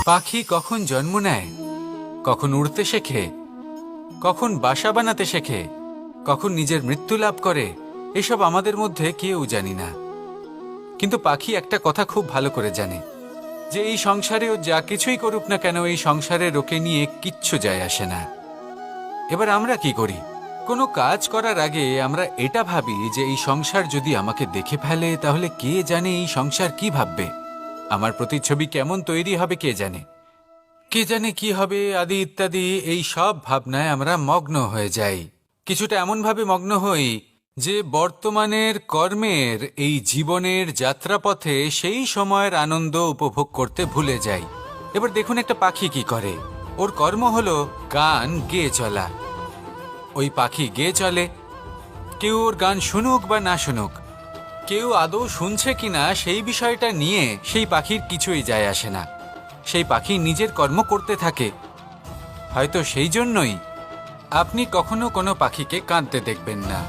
পাখি কখন জন্ম নেয়, কখন উড়তে শেখে, কখন বাসা বানাতে শেখে, কখন নিজের মৃত্যু লাভ করে, এসব আমাদের মধ্যে কেউ জানি না। কিন্তু পাখি একটা কথা খুব ভালো করে জানে, যে এই সংসারে ও যা কিছুই করুক না কেন, এই সংসারের ওকে নিয়ে কিচ্ছু যায় আসে না। এবার আমরা কি করি? কোনো কাজ করার আগে আমরা এটা ভাবি যে এই সংসার যদি আমাকে দেখে ফেলে তাহলে কে জানে এই সংসার কি ভাববে, আমার প্রতিচ্ছবি কেমন তৈরি হবে কে জানে, কে জানে কি হবে আদি ইত্যাদি। এই সব ভাবনায় আমরা মগ্ন হয়ে যাই। কিছুটা এমনভাবে মগ্ন হই যে বর্তমানের কর্মের এই জীবনের যাত্রাপথে সেই সময়ের আনন্দ উপভোগ করতে ভুলে যাই। এবার দেখুন একটা পাখি কি করে, ওর কর্ম হলো গান গেয়ে চলা। ওই পাখি গেয়ে চলে, কেউ ওর গান শুনুক বা না শুনুক, কেউ আদৌ শুনছে কিনা সেই বিষয়টা নিয়ে সেই পাখির কিছুই যায় আসে না। সেই পাখি নিজের কর্ম করতে থাকে। হয়তো সেই জন্যই আপনি কখনো কোনো পাখিকে কাঁদতে দেখবেন না।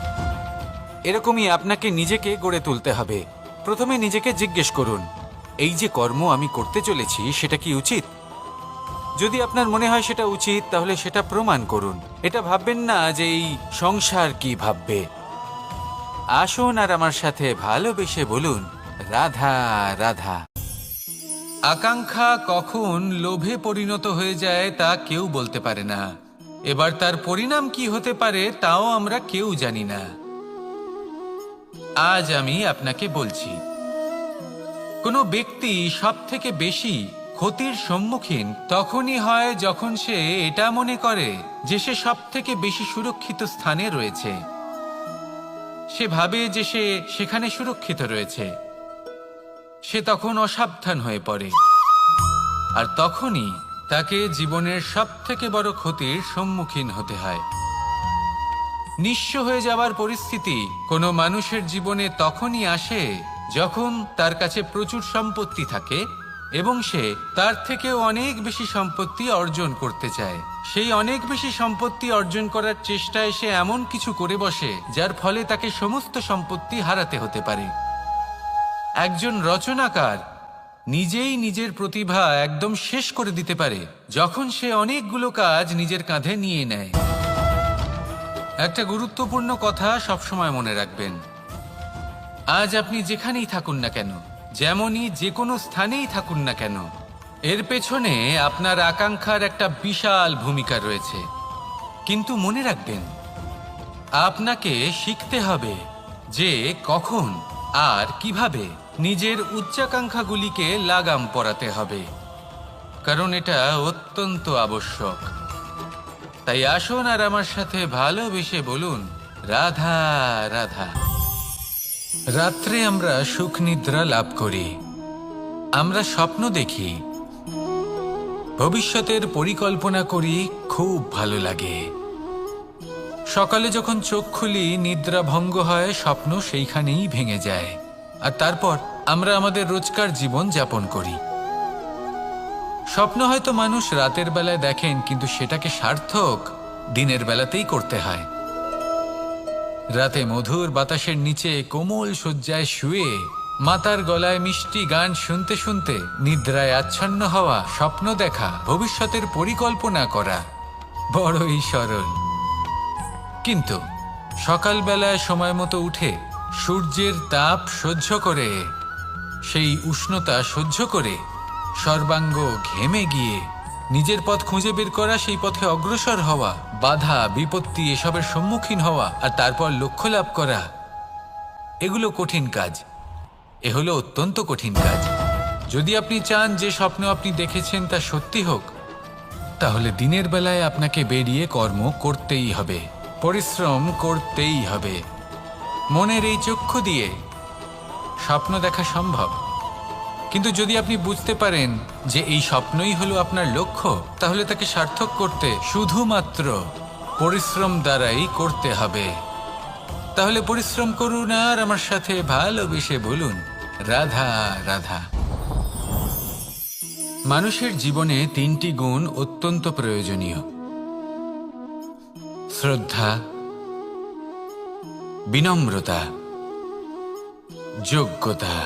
এরকমই আপনাকে নিজেকে গড়ে তুলতে হবে। প্রথমে নিজেকে জিজ্ঞেস করুন, এই যে কর্ম আমি করতে চলেছি সেটা কি উচিত? যদি আপনার মনে হয় সেটা উচিত, তাহলে সেটা প্রমাণ করুন। এটা ভাববেন না যে এই সংসার কি ভাববে। আসুন আর আমার সাথে ভালোবেসে বলুন, রাধা রাধা। আকাঙ্ক্ষা কখন লোভে পরিণত হয়ে যায় তা কেউ বলতে পারে না। এবার তার পরিণাম কি হতে পারে তাও আমরা কেউ জানি না। আজ আমি আপনাকে বলছি, কোনো ব্যক্তি সব থেকে বেশি ক্ষতির সম্মুখীন তখনই হয় যখন সে এটা মনে করে যে সে সব থেকে বেশি সুরক্ষিত স্থানে রয়েছে। সে ভাবে যে সে সেখানে সুরক্ষিত রয়েছে। সে তখন অসাবধান হয়ে পড়ে, আর তখনই তাকে জীবনের সব থেকে বড় ক্ষতির সম্মুখীন হতে হয়। নিঃস্ব হয়ে যাওয়ার পরিস্থিতি কোনো মানুষের জীবনে তখনই আসে যখন তার কাছে প্রচুর সম্পত্তি থাকে এবং সে তার থেকেও অনেক বেশি সম্পত্তি অর্জন করতে চায়। সেই অনেক বেশি সম্পত্তি অর্জন করার চেষ্টায় সে এমন কিছু করে বসে যার ফলে তাকে সমস্ত সম্পত্তি হারাতে হতে পারে। একজন রচনাকার নিজেই নিজের প্রতিভা একদম শেষ করে দিতে পারে যখন সে অনেকগুলো কাজ নিজের কাঁধে নিয়ে নেয়। একটা গুরুত্বপূর্ণ কথা সবসময় মনে রাখবেন, আজ আপনি যেখানেই থাকুন না কেন, যেমনই যে কোনো স্থানেই থাকুন না কেন, এর পেছনে আপনার আকাঙ্ক্ষার একটা বিশাল ভূমিকা রয়েছে। কিন্তু মনে রাখবেন, আপনাকে শিখতে হবে যে কখন আর কিভাবে নিজের উচ্চাকাঙ্ক্ষাগুলিকে লাগাম পরাতে হবে, কারণ এটা অত্যন্ত আবশ্যক। তাই আসুন আর আমার সাথে ভালোবেসে বলুন, রাধা রাধা। রাত্রে আমরা সুখ নিদ্রা লাভ করি, আমরা স্বপ্ন দেখি, ভবিষ্যতের পরিকল্পনা করি, খুব ভালো লাগে। সকালে যখন চোখ খুলি নিদ্রা ভঙ্গ হয়, স্বপ্ন সেইখানেই ভেঙে যায়, আর তারপর আমরা আমাদের রোজকার জীবন যাপন করি। স্বপ্ন হয়তো মানুষ রাতের বেলায় দেখেন, কিন্তু সেটাকে সার্থক দিনের বেলাতেই করতে হয়। রাতে মধুর বাতাসের নিচে কোমল শয্যায় শুয়ে মাতার গলায় মিষ্টি গান শুনতে শুনতে নিদ্রায় আচ্ছন্ন হওয়া, স্বপ্ন দেখা, ভবিষ্যতের পরিকল্পনা করা বড়ই সরল। কিন্তু সকালবেলায় সময় মতো উঠে সূর্যের তাপ সহ্য করে, সেই উষ্ণতা সহ্য করে সর্বাঙ্গ ঘেমে গিয়ে নিজের পথ খুঁজে বের করা, সেই পথে অগ্রসর হওয়া, বাধা বিপত্তি এসবের সম্মুখীন হওয়া, আর তারপর লক্ষ্য লাভ করা, এগুলো কঠিন কাজ। এ হলো অত্যন্ত কঠিন কাজ। যদি আপনি চান যে স্বপ্ন আপনি দেখেছেন তা সত্যি হোক, তাহলে দিনের বেলায় আপনাকে বেরিয়ে কর্ম করতেই হবে, পরিশ্রম করতেই হবে। মনের এই চক্ষু দিয়ে স্বপ্ন দেখা সম্ভব, কিন্তু যদি আপনি বুঝতে পারেন যে এই স্বপ্নই হলো আপনার লক্ষ্য, তাহলে তাকে সার্থক করতে শুধুমাত্র পরিশ্রম দ্বারাই করতে হবে। তাহলে পরিশ্রম করুন আর আমার সাথে ভালোবেসে বলুন, রাধা রাধা। মানুষের জীবনে তিনটি গুণ অত্যন্ত প্রয়োজনীয়: শ্রদ্ধা, বিনম্রতা, যোগ্যতা।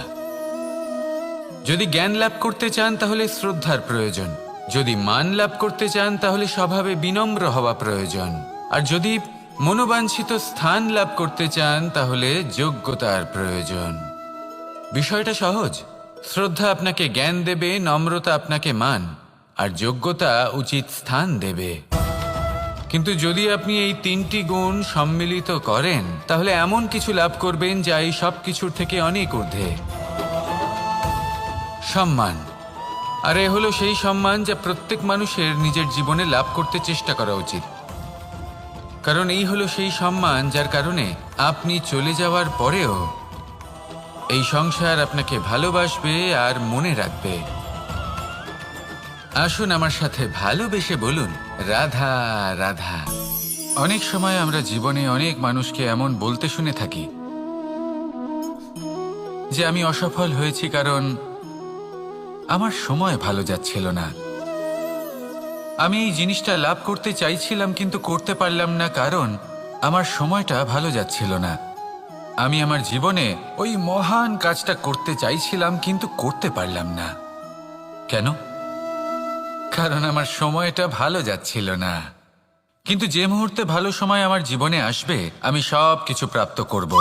যদি জ্ঞান লাভ করতে চান তাহলে শ্রদ্ধার প্রয়োজন, যদি মান লাভ করতে চান তাহলে স্বভাবে বিনম্র হওয়া প্রয়োজন, আর যদি মনোবাঞ্ছিত স্থান লাভ করতে চান তাহলে যোগ্যতার প্রয়োজন। বিষয়টা সহজ। শ্রদ্ধা আপনাকে জ্ঞান দেবে, নম্রতা আপনাকে মান, আর যোগ্যতা উচিত স্থান দেবে। কিন্তু যদি আপনি এই তিনটি গুণ সম্মিলিত করেন তাহলে এমন কিছু লাভ করবেন যা এই সব কিছুর থেকে অনেক ঊর্ধ্বে। সম্মান। আর এ হলো সেই সম্মান যা প্রত্যেক মানুষের নিজের জীবনে লাভ করতে চেষ্টা করা উচিত। কারণ এই হলো সেই সম্মান যার কারণে আপনি চলে যাওয়ার পরেও এই সংসার আপনাকে ভালোবাসবে আর মনে রাখবে। আসুন আমার সাথে ভালোবেসে বলুন, রাধা রাধা। অনেক সময় আমরা জীবনে অনেক মানুষকে এমন বলতে শুনে থাকি যে আমি অসফল হয়েছি কারণ আমার সময় ভালো যাচ্ছিল না, আমি এই জিনিসটা লাভ করতে চাইছিলাম কিন্তু করতে পারলাম না কারণ আমার সময়টা ভালো যাচ্ছিল না, আমি আমার জীবনে ওই মহান কাজটা করতে চাইছিলাম কিন্তু করতে পারলাম না। কেন? কারণ আমার সময়টা ভালো যাচ্ছিল না। কিন্তু যে মুহূর্তে ভালো সময় আমার জীবনে আসবে আমি সব কিছু প্রাপ্ত করব।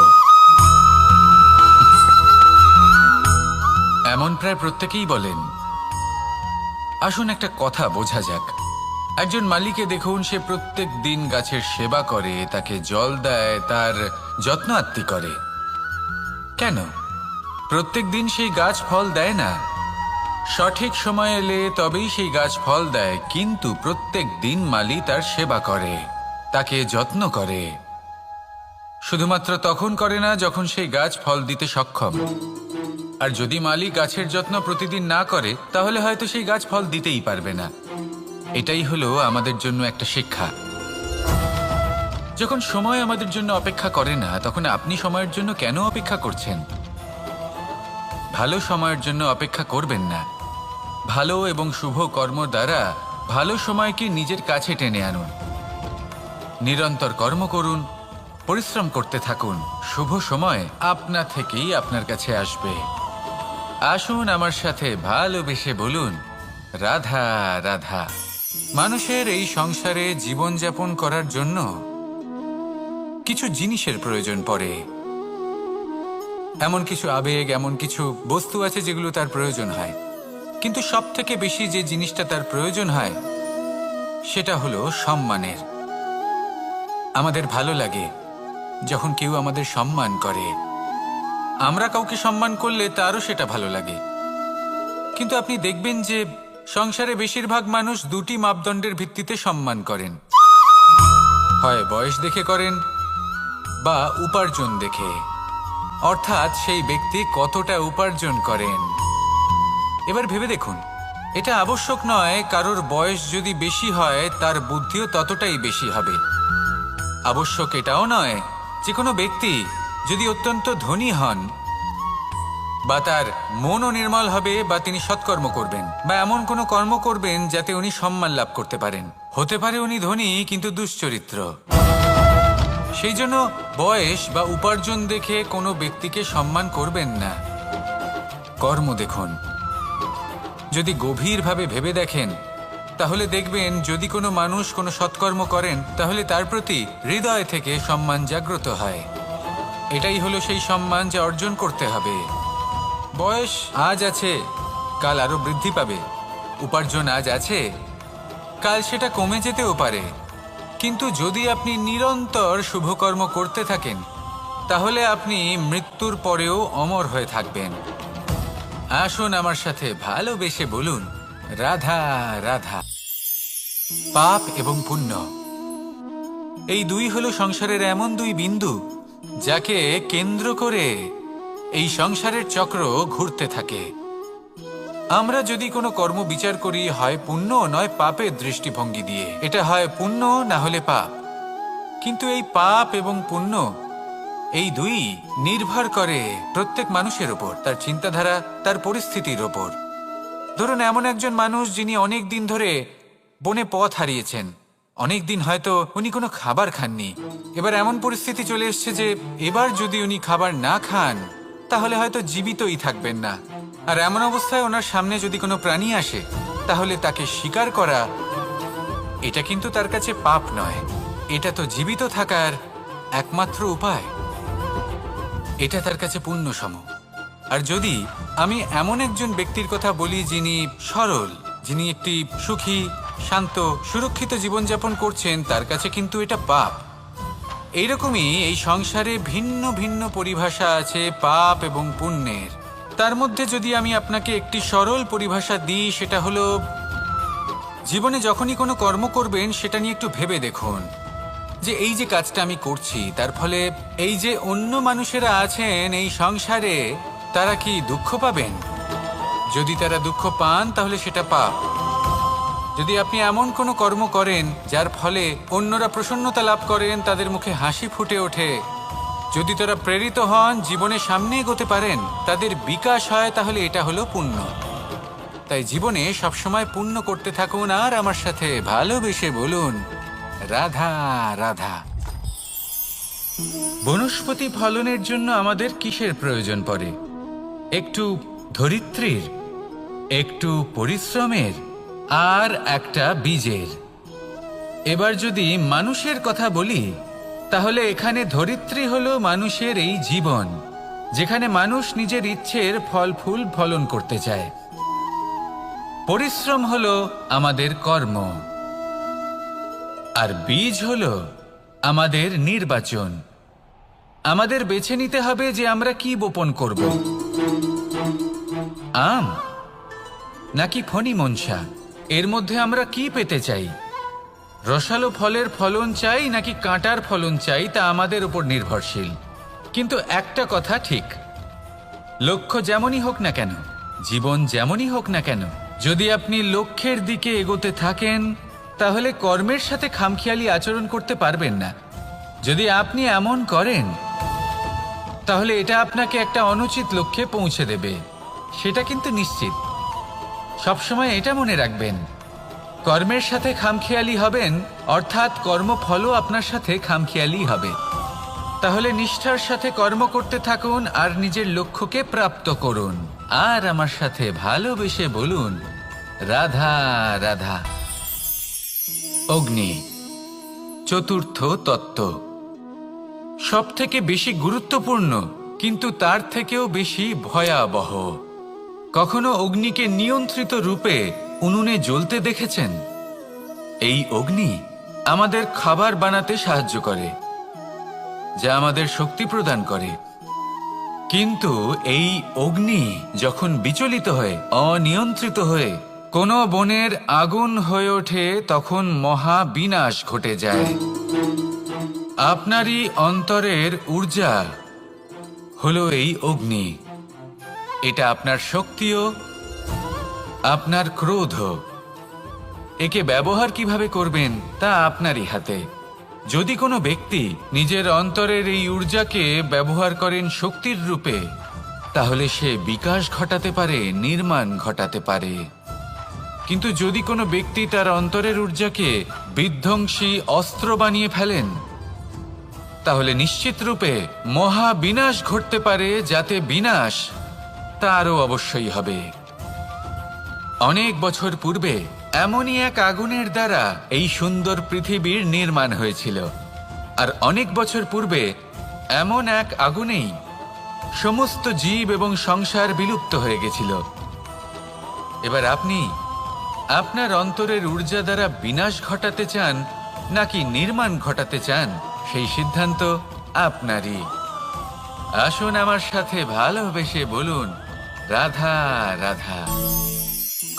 এমন প্রায় প্রত্যেকেই বলেন। আসুন একটা কথা বোঝা যাক। একজন মালিকে দেখুন, সে প্রত্যেক দিন গাছের সেবা করে, তাকে জল দেয়, তার যত্ন আত্তি করে। কেন? প্রত্যেক দিন সেই গাছ ফল দেয় না। সঠিক সময় এলে তবেই সেই গাছ ফল দেয়, কিন্তু প্রত্যেক দিন মালি তার সেবা করে, তাকে যত্ন করে। শুধুমাত্র তখন করে না যখন সেই গাছ ফল দিতে সক্ষম। আর যদি মালি গাছের যত্ন প্রতিদিন না করে তাহলে হয়তো সেই গাছ ফল দিতেই পারবে না। এটাই হলো আমাদের জন্য একটা শিক্ষা। যখন সময় আমাদের জন্য অপেক্ষা করে না তখন আপনি সময়ের জন্য কেন অপেক্ষা করছেন? ভালো সময়ের জন্য অপেক্ষা করবেন না। ভালো এবং শুভ কর্ম দ্বারা ভালো সময়কে নিজের কাছে টেনে আনুন। নিরন্তর কর্ম করুন, পরিশ্রম করতে থাকুন, শুভ সময় আপনা থেকেই আপনার কাছে আসবে। আসুন আমার সাথে ভালোবেসে বলুন, রাধা রাধা। মানুষের এই সংসারে জীবনযাপন করার জন্য কিছু জিনিসের প্রয়োজন পড়ে। এমন কিছু আবেগ, এমন কিছু বস্তু আছে যেগুলো তার প্রয়োজন হয়, কিন্তু সব থেকে বেশি যে জিনিসটা তার প্রয়োজন হয় সেটা হলো সম্মানের। আমাদের ভালো লাগে যখন কেউ আমাদের সম্মান করে। আমরা কাউকে সম্মান করলে তারও সেটা ভালো লাগে। কিন্তু আপনি দেখবেন যে সংসারে বেশিরভাগ মানুষ দুটি মাপদণ্ডের ভিত্তিতে সম্মান করেন। হয় বয়স দেখে করেন বা উপার্জন দেখে, অর্থাৎ সেই ব্যক্তি কতটা উপার্জন করেন। এবার ভেবে দেখুন, এটা আবশ্যক নয় কারোর বয়স যদি বেশি হয় তার বুদ্ধিও ততটাই বেশি হবে। আবশ্যক এটাও নয় যে কোনো ব্যক্তি যদি অত্যন্ত ধনী হন বা তার মনও নির্মল হবে বা তিনি সৎকর্ম করবেন বা এমন কোনো কর্ম করবেন যাতে উনি সম্মান লাভ করতে পারেন। হতে পারে উনি ধনী কিন্তু দুশ্চরিত্র। সেই জন্য বয়স বা উপার্জন দেখে কোনো ব্যক্তিকে সম্মান করবেন না। কর্ম দেখুন। যদি গভীরভাবে ভেবে দেখেন তাহলে দেখবেন যদি কোনো মানুষ কোনো সৎকর্ম করেন তাহলে তার প্রতি হৃদয় থেকে সম্মান জাগ্রত হয়। এটাই হলো সেই সম্মান যা অর্জন করতে হবে। বয়স আজ আছে, কাল আরো বৃদ্ধি পাবে। উপার্জন আজ আছে, কাল সেটা কমে যেতেও পারে। কিন্তু যদি আপনি নিরন্তর শুভকর্ম করতে থাকেন তাহলে আপনি মৃত্যুর পরেও অমর হয়ে থাকবেন। আসুন আমার সাথে ভালোবেসে বলুন, রাধা রাধা। পাপ এবং পুণ্য, এই দুই হলো সংসারের এমন দুই বিন্দু যাকে কেন্দ্র করে এই সংসারের চক্র ঘুরতে থাকে। আমরা যদি কোনো কর্ম বিচার করি হয় পুণ্য নয় পাপের দৃষ্টিভঙ্গি দিয়ে, এটা হয় পুণ্য না হলে পাপ। কিন্তু এই পাপ এবং পুণ্য এই দুই নির্ভর করে প্রত্যেক মানুষের ওপর, তার চিন্তাধারা, তার পরিস্থিতির ওপর। ধরুন এমন একজন মানুষ যিনি অনেক দিন ধরে বনে পথ হারিয়েছেন, অনেক দিন হয়তো উনি কোনো খাবার খাননি। এবার এমন পরিস্থিতি চলে এসছে যে এবার যদি উনি খাবার না খান তাহলে হয়তো জীবিতই থাকবেন না। আর এমন অবস্থায় ওনার সামনে যদি কোনো প্রাণী আসে, তাহলে তাকে শিকার করা এটা কিন্তু তার কাছে পাপ নয়। এটা তো জীবিত থাকার একমাত্র উপায়। এটা তার কাছে পুণ্যসম। আর যদি আমি এমন একজন ব্যক্তির কথা বলি যিনি সরল, যিনি একটি সুখী, শান্ত, সুরক্ষিত জীবনযাপন করছেন, তার কাছে কিন্তু এটা পাপ। এইরকমই এই সংসারে ভিন্ন ভিন্ন পরিভাষা আছে পাপ এবং পুণ্যের। তার মধ্যে যদি আমি আপনাকে একটি সরল পরিভাষা দিই, সেটা হলো, জীবনে যখনই কোনো কর্ম করবেন সেটা নিয়ে একটু ভেবে দেখুন যে এই যে কাজটা আমি করছি, তার ফলে এই যে অন্য মানুষেরা আছেন এই সংসারে, তারা কি দুঃখ পাবেন? যদি তারা দুঃখ পান তাহলে সেটা পাপ। যদি আপনি এমন কোনো কর্ম করেন যার ফলে অন্যরা প্রসন্নতা লাভ করেন, তাদের মুখে হাসি ফুটে ওঠে, যদি তারা প্রেরিত হন, জীবনে সামনে এগোতে পারেন, তাদের বিকাশ হয়, তাহলে এটা হলো পুণ্য। তাই জীবনে সবসময় পুণ্য করতে থাকুন আর আমার সাথে ভালোবেসে বলুন, রাধা রাধা। বনস্পতি ফলনের জন্য আমাদের কিসের প্রয়োজন পড়ে? একটু ধরিত্রীর, একটু পরিশ্রমের, আর একটা বীজের। এবার যদি মানুষের কথা বলি, তাহলে এখানে ধরিত্রী হলো মানুষের এই জীবন, যেখানে মানুষ নিজের ইচ্ছের ফল ফুল ফলন করতে চায়। পরিশ্রম হলো আমাদের কর্ম, আর বীজ হলো আমাদের নির্বাচন। আমাদের বেছে নিতে হবে যে আমরা কি বপন করব, আম নাকি ফণি মনসা। এর মধ্যে আমরা কি পেতে চাই? রসালো ফলের ফলন চাই নাকি কাঁটার ফলন চাই, তা আমাদের উপর নির্ভরশীল। কিন্তু একটা কথা ঠিক, লক্ষ্য যেমনই হোক না কেন, জীবন যেমনই হোক না কেন, যদি আপনি লক্ষ্যের দিকে এগোতে থাকেন, তাহলে কর্মের সাথে খামখেয়ালি আচরণ করতে পারবেন না। যদি আপনি এমন করেন, তাহলে এটা আপনাকে একটা অনুচিত লক্ষ্যে পৌঁছে দেবে, সেটা কিন্তু নিশ্চিত। সবসময় এটা মনে রাখবেন, কর্মের সাথে খামখেয়ালি হবেন, অর্থাৎ কর্মফলও আপনার সাথে খামখেয়ালি হবে। তাহলে নিষ্ঠার সাথে কর্ম করতে থাকুন আর নিজের লক্ষ্যকে প্রাপ্ত করুন। আর আমার সাথে ভালোবেসে বলুন, রাধা রাধা। অগ্নি চতুর্থ তত্ত্ব, সব থেকে বেশি গুরুত্বপূর্ণ, কিন্তু তার থেকেও বেশি ভয়াবহ। কখনো অগ্নিকে নিয়ন্ত্রিত রূপে উনুনে জ্বলতে দেখেছেন? এই অগ্নি আমাদের খাবার বানাতে সাহায্য করে, যা আমাদের শক্তি প্রদান করে। কিন্তু এই অগ্নি যখন বিচলিত হয়ে, অনিয়ন্ত্রিত হয়ে কোনো বনের আগুন হয়ে ওঠে, তখন মহা বিনাশ ঘটে যায়। আপনারই অন্তরের ঊর্জা হলো এই অগ্নি। এটা আপনার শক্তিও, আপনার ক্রোধও। একে ব্যবহার কিভাবে করবেন তা আপনারই হাতে। যদি কোনো ব্যক্তি নিজের অন্তরের এই ঊর্জাকে ব্যবহার করেন শক্তির রূপে, তাহলে সে বিকাশ ঘটাতে পারে, নির্মাণ ঘটাতে পারে। কিন্তু যদি কোনো ব্যক্তি তার অন্তরের ঊর্জাকে বিধ্বংসী অস্ত্র বানিয়ে ফেলেন, তাহলে নিশ্চিত রূপে মহা বিনাশ ঘটতে পারে, যাতে বিনাশ তারও অবশ্যই হবে। অনেক বছর পূর্বে এমনই এক আগুনের দ্বারা এই সুন্দর পৃথিবীর নির্মাণ হয়েছিল। আর অনেক বছর পূর্বে এমন এক আগুনেই সমস্ত জীব এবং সংসার বিলুপ্ত হয়ে গেছিল। এবার আপনি আপনার অন্তরের ঊর্জা দ্বারা বিনাশ ঘটাতে চান নাকি নির্মাণ ঘটাতে চান, সেই সিদ্ধান্ত আপনারই। আসুন আমার সাথে ভালোবেসে বলুন, রাধা রাধা।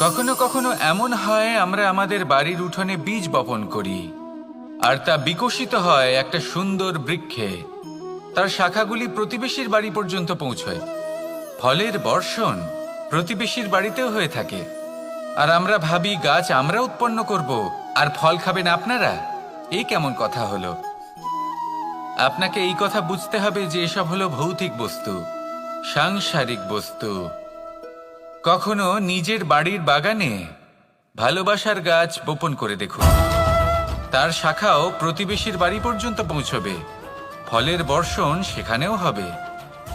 কখনো কখনো এমন হয়, আমরা আমাদের বাড়ির উঠোনে বীজ বপন করি, আর তা বিকশিত হয় একটা সুন্দর বৃক্ষে। তার শাখাগুলি প্রতিবেশীর বাড়ি পর্যন্ত পৌঁছয়। ফলের বর্ষণ প্রতিবেশীর বাড়িতেও হয়ে থাকে। আর আমরা ভাবি গাছ আমরা উৎপন্ন করব আর ফল খাবেন আপনারা। এই কেমন কথা হলো? আপনাকে এই কথা বুঝতে হবে যে এসব হলো ভৌতিক বস্তু, সাংসারিক বস্তু। কখনো নিজের বাড়ির বাগানে ভালোবাসার গাছ বপন করে দেখুন। তার শাখাও প্রতিবেশীর বাড়ি পর্যন্ত পৌঁছবে, ফলের বর্ষণ সেখানেও হবে।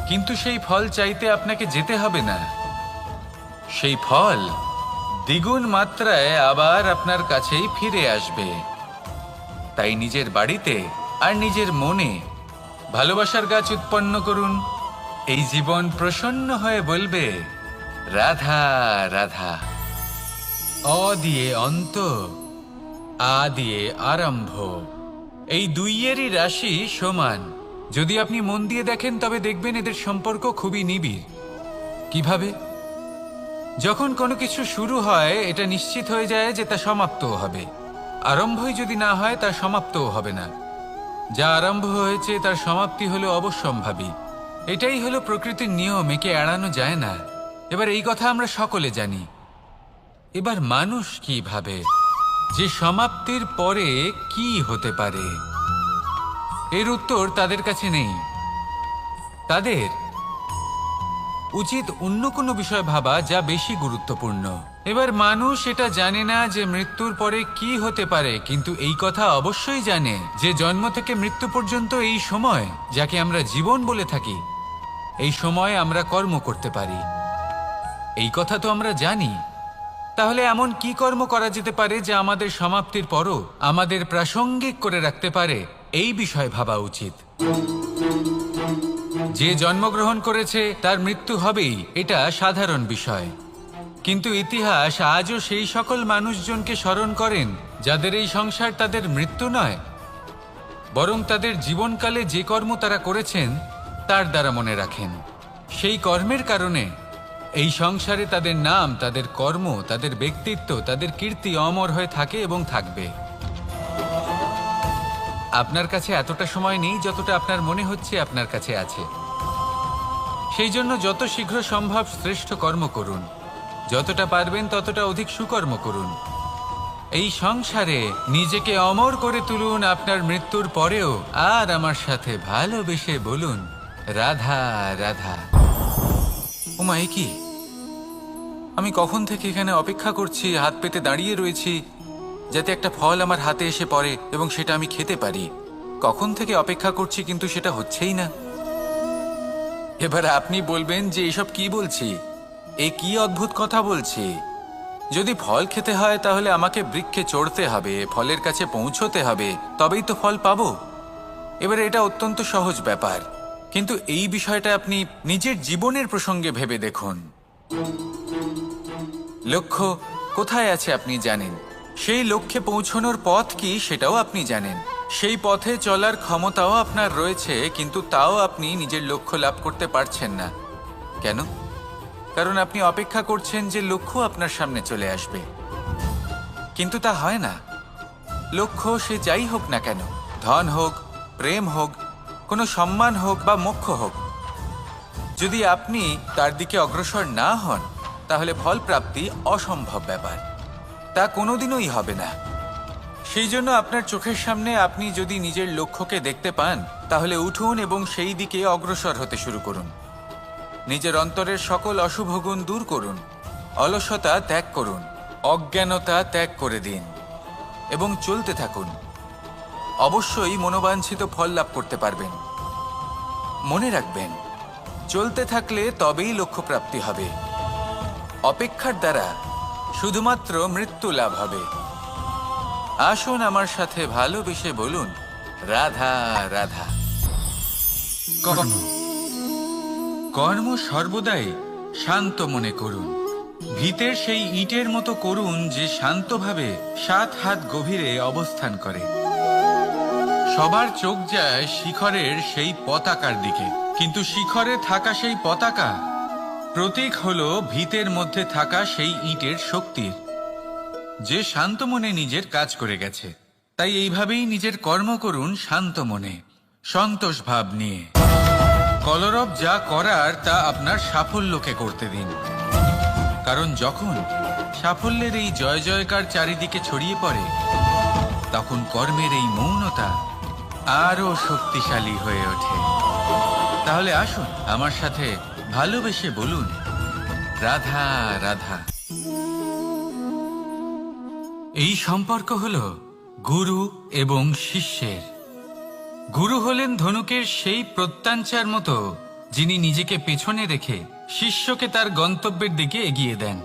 কিন্তু সেই ফল চাইতে আপনাকে যেতে হবে না, সেই ফল দ্বিগুণ মাত্রায় আবার আপনার কাছেই ফিরে আসবে। তাই নিজের বাড়িতে আর নিজের মনে ভালোবাসার গাছ উৎপন্ন করুন। এই জীবন প্রসন্ন হয়ে বলবে, রাধা রাধা। অ দিয়ে অন্ত, আ দিয়ে আরম্ভ, এই দুইয়েরই রাশি সমান। যদি আপনি মন দিয়ে দেখেন তবে দেখবেন এদের সম্পর্ক খুবই নিবিড়। কিভাবে? যখন কোনো কিছু শুরু হয় এটা নিশ্চিত হয়ে যায় যে তা সমাপ্তও হবে। আরম্ভই যদি না হয় তার সমাপ্তও হবে না। যা আরম্ভ হয়েছে তার সমাপ্তি হলো অবশ্যম্ভাবী। এটাই হলো প্রকৃতির নিয়ম, একে এড়ানো যায় না। এবার এই কথা আমরা সকলে জানি। এবার মানুষ কি ভাবে যে সমাপ্তির পরে কি হতে পারে, এর উত্তর তাদের কাছে নেই। তাদের উচিত অন্য কোনো বিষয় ভাবা যা বেশি গুরুত্বপূর্ণ। এবার মানুষ এটা জানে না যে মৃত্যুর পরে কি হতে পারে, কিন্তু এই কথা অবশ্যই জানে যে জন্ম থেকে মৃত্যু পর্যন্ত এই সময়, যাকে আমরা জীবন বলে থাকি, এই সময় আমরা কর্ম করতে পারি। এই কথা তো আমরা জানি। তাহলে এমন কি কর্ম করা যেতে পারে যা আমাদের সমাপ্তির পরও আমাদের প্রাসঙ্গিক করে রাখতে পারে, এই বিষয়ে ভাবা উচিত। যে জন্মগ্রহণ করেছে তার মৃত্যু হবেই, এটা সাধারণ বিষয়। কিন্তু ইতিহাস আজও সেই সকল মানুষজনকে স্মরণ করেন যাদের এই সংসার তাদের মৃত্যু নয়, বরং তাদের জীবনকালে যে কর্ম তারা করেছেন তার দ্বারা মনে রাখেন। সেই কর্মের কারণে এই সংসারে তাদের নাম, তাদের কর্ম, তাদের ব্যক্তিত্ব, তাদের কীর্তি অমর হয়ে থাকে এবং থাকবে। আপনার কাছে এতটা সময় নেই যতটা আপনার মনে হচ্ছে আপনার কাছে আছে। সেই জন্য যত শীঘ্র সম্ভব শ্রেষ্ঠ কর্ম করুন, যতটা পারবেন ততটা অধিক সুকর্ম করুন। এই সংসারে নিজেকে অমর করে তুলুন আপনার মৃত্যুর পরেও। আর আমার সাথে ভালোবেসে বলুন, রাধা রাধা। ওমা, এ কি? আমি কখন থেকে এখানে অপেক্ষা করছি, হাত পেতে দাঁড়িয়ে রয়েছি যাতে একটা ফল আমার হাতে এসে পড়ে এবং সেটা আমি খেতে পারি। কখন থেকে অপেক্ষা করছি, কিন্তু সেটা হচ্ছেই না। এবার আপনি বলবেন যে এসব কি বলছি, এ কি অদ্ভুত কথা বলছি। যদি ফল খেতে হয় তাহলে আমাকে বৃক্ষে চড়তে হবে, ফলের কাছে পৌঁছতে হবে, তবেই তো ফল পাবো। এবার এটা অত্যন্ত সহজ ব্যাপার, কিন্তু এই বিষয়টা আপনি নিজের জীবনের প্রসঙ্গে ভেবে দেখুন। লক্ষ্য কোথায় আছে আপনি জানেন, সেই লক্ষ্যে পৌঁছানোর পথ কি সেটাও আপনি জানেন, সেই পথে চলার ক্ষমতাও আপনার রয়েছে, কিন্তু তাও আপনি নিজের লক্ষ্য লাভ করতে পারছেন না। কেন? কারণ আপনি অপেক্ষা করছেন যে লক্ষ্য আপনার সামনে চলে আসবে, কিন্তু তা হয় না। লক্ষ্য সে যাই হোক না কেন, ধন হোক, প্রেম হোক, কোনো সম্মান হোক বা মোক্ষ হোক, যদি আপনি তার দিকে অগ্রসর না হন তাহলে ফল প্রাপ্তি অসম্ভব ব্যাপার, তা কোনোদিনই হবে না। সেই জন্য আপনার চোখের সামনে আপনি যদি নিজের লক্ষ্যকে দেখতে পান তাহলে উঠুন এবং সেই দিকে অগ্রসর হতে শুরু করুন। নিজের অন্তরের সকল অশুভ গুণ দূর করুন, অলসতা ত্যাগ করুন, অজ্ঞানতা ত্যাগ করে দিন এবং চলতে থাকুন। অবশ্যই মনোবাঞ্ছিত ফল লাভ করতে পারবেন। মনে রাখবেন, চলতে থাকলে তবেই লক্ষ্য প্রাপ্তি হবে। অপেক্ষার দ্বারা শুধুমাত্র মৃত্যু লাভ হবে। আসুন আমার সাথে ভালোবেসে বলুন, রাধা রাধা। কর্ম কর্ম সর্বদাই শান্ত মনে করুন। ভিতের সেই ইটের মতো করুন যে শান্তভাবে 7 হাত গভীরে অবস্থান করে। সবার চোখ যায় শিখরের সেই পতাকার দিকে, কিন্তু শিখরে থাকা সেই পতাকা প্রতীক হলো ভিতের মধ্যে থাকা সেই ইটের শক্তির, যে শান্ত মনে নিজের কাজ করে গেছে। তাই এইভাবেই নিজের কর্ম করুন শান্ত মনে, সন্তোষ ভাব নিয়ে। কলরব যা করার তা আপনার সাফল্যকে করতে দিন, কারণ যখন সাফল্যের এই জয় জয়কার চারিদিকে ছড়িয়ে পড়ে তখন কর্মের এই মৌনতা আরো শক্তিশালী হয়ে ওঠে। তাহলে আসুন আমার সাথে ভালোবেসে বলুন, রাধা রাধা। এই সম্পর্ক হলো গুরু এবং শিষ্যের। গুরু হলেন ধনুকের সেই প্রত্যাঞ্চার মতো যিনি নিজেকে পেছনে রেখে শিষ্যকে তার গন্তব্যের দিকে এগিয়ে দেন,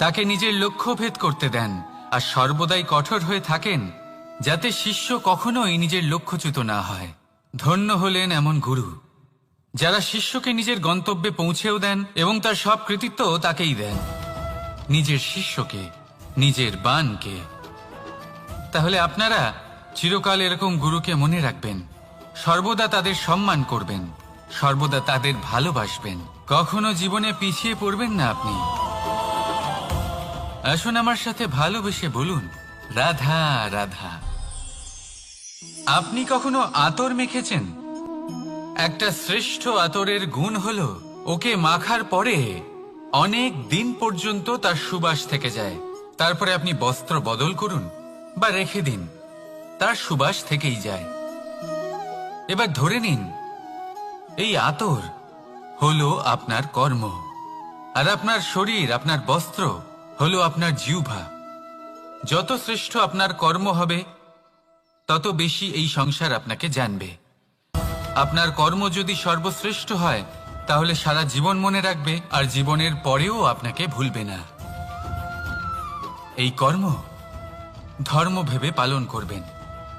তাকে নিজের লক্ষ্য ভেদ করতে দেন, আর সর্বদাই কঠোর হয়ে থাকেন যাতে শিষ্য কখনোই নিজের লক্ষ্যচ্যুত না হয়। ধন্য হলেন এমন গুরু যারা শিষ্যকে নিজের গন্তব্যে পৌঁছেও দেন এবং তার সব কৃতিত্ব তাকেই দেন, নিজের শিষ্যকে, নিজের বাণকে। তাহলে আপনারা চিরকাল এরকম গুরুকে মনে রাখবেন, সর্বদা তাদের সম্মান করবেন, সর্বদা তাদের ভালোবাসবেন, কখনো জীবনে পিছিয়ে পড়বেন না আপনি। আসুন আমার সাথে ভালোবেসে বলুন, রাধা রাধা। আপনি কখনো আতর মেখেছেন? একটা শ্রেষ্ঠ আতরের গুণ হলো ওকে মাখার পরে অনেক দিন পর্যন্ত তার সুবাস থেকে যায়। তারপরে আপনি বস্ত্র বদল করুন বা রেখে দিন, তার সুবাস থেকেই যায়। এবার ধরে নিন এই আতর হলো আপনার কর্ম, আর আপনার শরীর, আপনার বস্ত্র হলো আপনার জিহ্বা। যত শ্রেষ্ঠ আপনার কর্ম হবে তত বেশি এই সংসার আপনাকে জানবে। আপনার কর্ম যদি সর্বশ্রেষ্ঠ হয় তাহলে সারা জীবন মনে রাখবে, আর জীবনের পরেও আপনাকে ভুলবে না। এই কর্ম ধর্ম ভেবে পালন করবেন,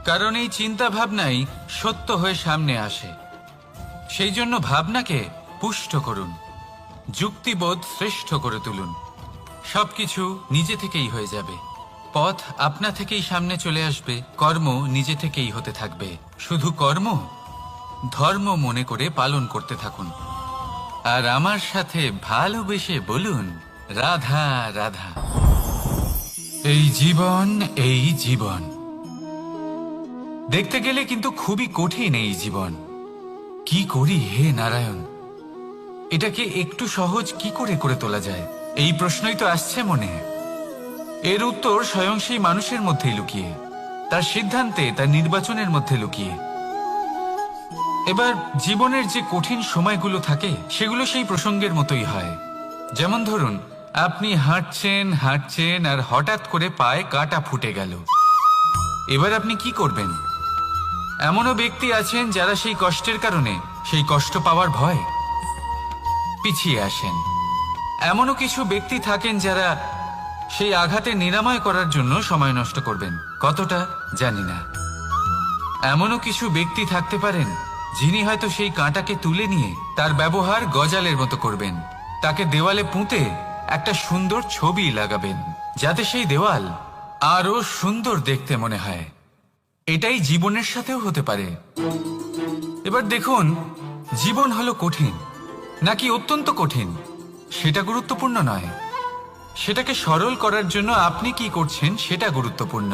কারণ এই চিন্তা ভাবনাই সত্য হয়ে সামনে আসে। সেই জন্য ভাবনাকে পুষ্ট করুন, যুক্তিবোধ শ্রেষ্ঠ করে তুলুন। সবকিছু নিজে থেকেই হয়ে যাবে, পথ আপনা থেকেই সামনে চলে আসবে, কর্ম নিজে থেকেই হতে থাকবে। শুধু কর্ম ধর্ম মনে করে পালন করতে থাকুন, আর আমার সাথে ভালোবেসে বলুন, রাধা রাধা। এই জীবন, এই জীবন দেখতে গেলে কিন্তু খুবই কঠিন। এই জীবন কি করি হে নারায়ণ, এটাকে একটু সহজ কি করে করে তোলা যায়, এই প্রশ্নই তো আসছে মনে। এর উত্তর স্বয়ং সেই মানুষের মধ্যেই লুকিয়ে, তার সিদ্ধান্তে, তার নির্বাচনের মধ্যে লুকিয়ে। এবার জীবনের যে কঠিন সময়গুলো থাকে সেগুলো সেই প্রসঙ্গের মতোই হয়। যেমন ধরুন, আপনি হাঁটছেন হাঁটছেন আর হঠাৎ করে পায়ে কাঁটা ফুটে গেল। এবার আপনি কি করবেন? এমনও ব্যক্তি আছেন যারা সেই কষ্টের কারণে, সেই কষ্ট পাওয়ার ভয় পিছিয়ে আসেন। এমনও কিছু ব্যক্তি থাকেন যারা সেই আঘাতে নিরাময় করার জন্য সময় নষ্ট করবেন, কতটা জানি না। এমনও কিছু ব্যক্তি থাকতে পারেন যিনি হয়তো সেই কাঁটাকে তুলে নিয়ে তার ব্যবহার গজালের মতো করবেন, তাকে দেওয়ালে পুঁতে একটা সুন্দর ছবি লাগাবেন যাতে সেই দেওয়াল আরো সুন্দর দেখতে মনে হয়। এটাই জীবনের সাথেও হতে পারে। এবার দেখুন, জীবন হলো কঠিন নাকি অত্যন্ত কঠিন সেটা গুরুত্বপূর্ণ নয়, সেটাকে সরল করার জন্য আপনি কি করছেন সেটা গুরুত্বপূর্ণ।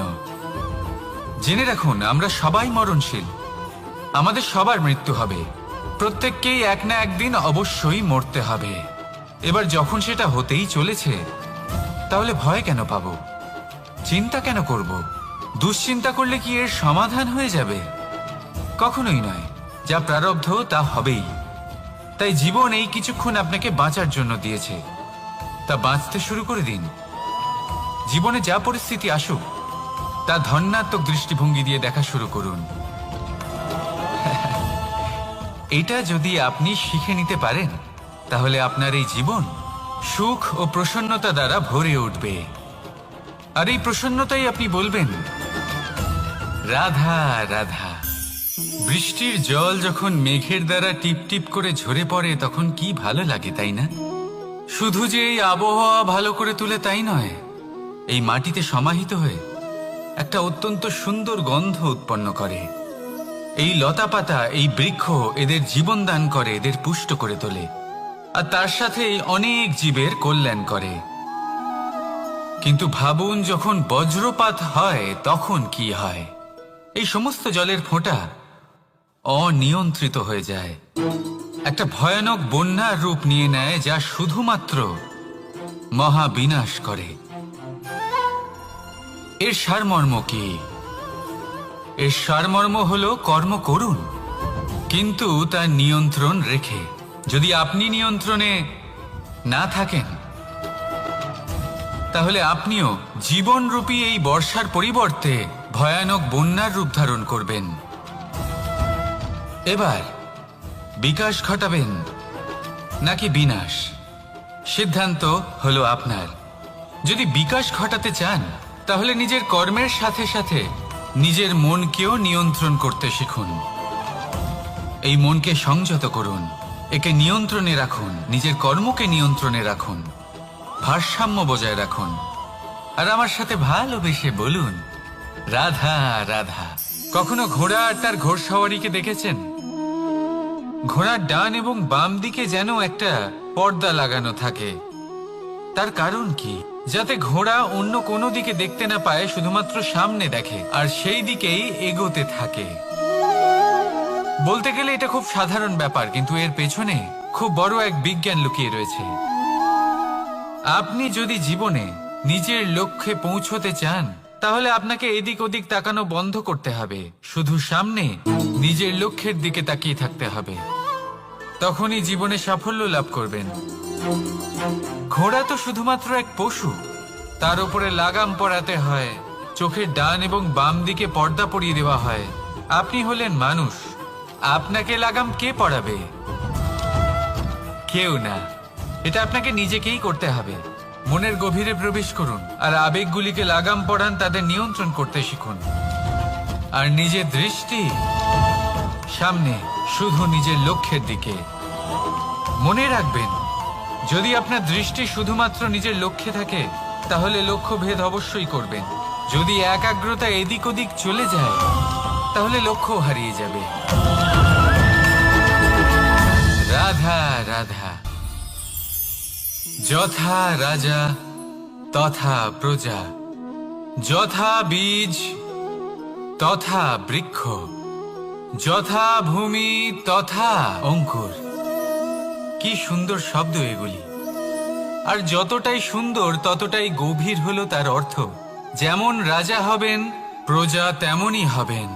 জেনে রাখুন, আমরা সবাই মরণশীল, আমাদের সবার মৃত্যু হবে, প্রত্যেককেই এক না একদিন অবশ্যই মরতে হবে। এবার যখন সেটা হতেই চলেছে তাহলে ভয় কেন পাবো, চিন্তা কেন করব? দুশ্চিন্তা করলে কি এর সমাধান হয়ে যাবে? কখনোই নয়। যা প্রারব্ধ তা হবেই। তাই জীবন এই কিছুক্ষণ আপনাকে বাঁচার জন্য দিয়েছে, তা বাঁচতে শুরু করে দিন। জীবনে যা পরিস্থিতি আসুক তা ধন্যাত্মক দৃষ্টিভঙ্গি দিয়ে দেখা শুরু করুন। এটা যদি আপনি শিখে নিতে পারেন তাহলে আপনার এই জীবন সুখ ও প্রসন্নতা দ্বারা ভরে উঠবে। আর এই প্রসন্নতাই আপনি বলবেন, রাধা রাধা। বৃষ্টির জল যখন মেঘের দ্বারা টিপ টিপ করে ঝরে পড়ে তখন কি ভালো লাগে, তাই না? শুধু যে এই আবহাওয়া ভালো করে তুলে তাই নয়, এই মাটিতে সমাহিত হয়ে একটা অত্যন্ত সুন্দর গন্ধ উৎপন্ন করে। এই লতা পাতা, এই বৃক্ষ এদের জীবন দান করে, এদের পুষ্ট করে তোলে, আর তার সাথে অনেক জীবের কল্যাণ করে। কিন্তু ভাবুন, যখন বজ্রপাত হয় তখন কি হয়? এই সমস্ত জলের ফোঁটা অনিয়ন্ত্রিত হয়ে যায়, একটা ভয়ানক বন্যার রূপ নিয়ে নেয় যা শুধুমাত্র মহাবিনাশ করে। এর সারমর্ম কি? এর সারমর্ম হলো কর্ম করুন, কিন্তু তার নিয়ন্ত্রণ রেখে। যদি আপনি নিয়ন্ত্রণে না থাকেন তাহলে আপনিও জীবনরূপী এই বর্ষার পরিবর্তে ভয়ানক বন্যার রূপ ধারণ করবেন। এবার বিকাশ ঘটাবেন নাকি বিনাশ, সিদ্ধান্ত হলো আপনার। যদি বিকাশ ঘটাতে চান তাহলে নিজের কর্মের সাথে সাথে নিজের মনকেও নিয়ন্ত্রণ করতে শিখুন। এই মনকে সংযত করুন, একে নিয়ন্ত্রণে রাখুন, নিজের কর্মকে নিয়ন্ত্রণে রাখুন, ভারসাম্য বজায় রাখুন। আর আমার সাথে ভালোবেসে বলুন, রাধা রাধা। কখনো ঘোড়া আর তার ঘোড়সওয়ারিকে দেখেছেন? ঘোড়ার ডান এবং বাম দিকে যেন একটা পর্দা লাগানো থাকে। তার কারণ কি? যাতে ঘোড়া অন্য কোনো দিকে দেখতে না পায়, শুধুমাত্র সামনে দেখে আর সেই দিকেই এগোতে থাকে। বলতে গেলে এটা খুব সাধারণ ব্যাপার, কিন্তু এর পেছনে খুব বড় এক বিজ্ঞান লুকিয়ে রয়েছে। আপনি যদি জীবনে নিজের লক্ষ্যে পৌঁছতে চান তাহলে আপনাকে এদিক ওদিক তাকানো বন্ধ করতে হবে, শুধু সামনে নিজের লক্ষ্যের দিকে তাকিয়ে থাকতে হবে। তখনই জীবনে সাফল্য লাভ করবেন। ঘোড়া তো শুধুমাত্র এক পশু, তার উপরে লাগাম পরাতে হয়, চোখের ডান এবং বাম দিকে পর্দা পরিয়ে দেওয়া হয়। আপনি হলেন মানুষ, আপনাকে লাগাম কে পরাবে? কেউ না। এটা আপনাকে নিজেকেই করতে হবে। মনের গভীরে প্রবেশ করুন আর আবেগগুলিকে লাগাম পরান, তাদের নিয়ন্ত্রণ করতে শিখুন। আর নিজের দৃষ্টি সামনে, শুধু নিজের লক্ষ্যের দিকে। মনে রাখবেন, যদি আপনার দৃষ্টি শুধুমাত্র নিজের লক্ষ্যে থাকে তাহলে লক্ষ্য ভেদ অবশ্যই করবেন। যদি একাগ্রতা এদিক ওদিক চলে যায় তাহলে লক্ষ্য হারিয়ে যাবে। রাধা রাধা। যথা রাজা তথা প্রজা, যথা বীজ তথা বৃক্ষ, যথা ভূমি তথা অঙ্কুর। কি সুন্দর শব্দ এগুলি! আর যতটাই সুন্দর ততটাই গভীর হলো তার অর্থ। যেমন রাজা হবেন, প্রজা তেমনই হবেন।